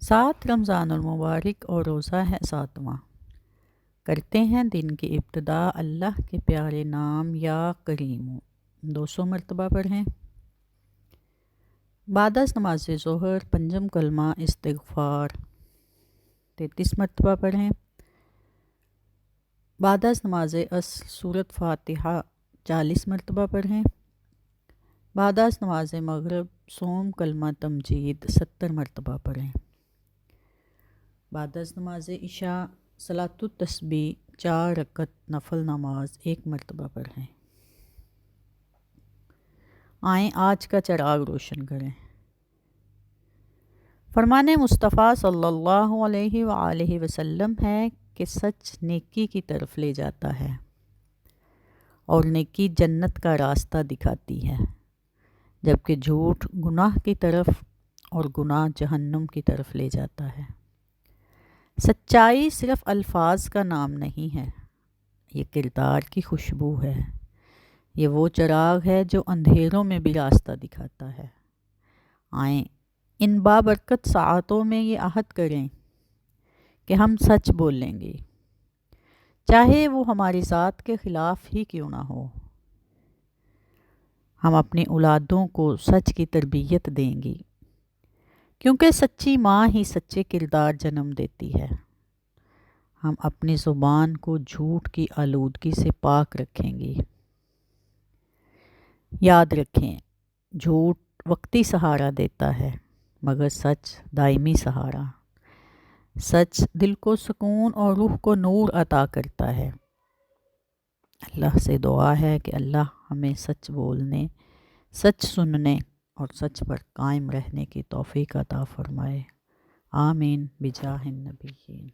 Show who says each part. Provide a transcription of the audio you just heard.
Speaker 1: 7 رمضان المبارک اور روزہ ہے 7واں۔ کرتے ہیں دن کی ابتدا اللہ کے پیارے نام یا کریم 200 مرتبہ پڑھیں۔ بعد از نماز ظہر پنجم کلمہ استغفار 33 مرتبہ پڑھیں۔ بعد از نماز عصر سورۃ فاتحہ 40 مرتبہ پڑھیں۔ بعد از نماز مغرب سوم کلمہ تمجید 70 مرتبہ پڑھیں۔ بعد از نماز عشاء صلاۃ التسبیح 4 رکعت نفل نماز 1 مرتبہ پڑھیں۔ آئیں آج کا چراغ روشن کریں۔ فرمان مصطفیٰ صلی اللہ علیہ وآلہ وسلم ہے کہ سچ نیکی کی طرف لے جاتا ہے اور نیکی جنت کا راستہ دکھاتی ہے، جبکہ جھوٹ گناہ کی طرف اور گناہ جہنم کی طرف لے جاتا ہے۔ سچائی صرف الفاظ کا نام نہیں ہے، یہ کردار کی خوشبو ہے۔ یہ وہ چراغ ہے جو اندھیروں میں بھی راستہ دکھاتا ہے۔ آئیں ان بابرکت ساعتوں میں یہ عہد کریں کہ ہم سچ بولیں گے، چاہے وہ ہماری ذات کے خلاف ہی کیوں نہ ہو۔ ہم اپنی اولادوں کو سچ کی تربیت دیں گی، کیونکہ سچی ماں ہی سچے کردار جنم دیتی ہے۔ ہم اپنی زبان کو جھوٹ کی آلودگی سے پاک رکھیں گی۔ یاد رکھیں، جھوٹ وقتی سہارا دیتا ہے مگر سچ دائمی سہارا۔ سچ دل کو سکون اور روح کو نور عطا کرتا ہے۔ اللہ سے دعا ہے کہ اللہ ہمیں سچ بولنے، سچ سننے اور سچ پر قائم رہنے کی توفیق عطا فرمائے۔ آمین بجاہ النبیین۔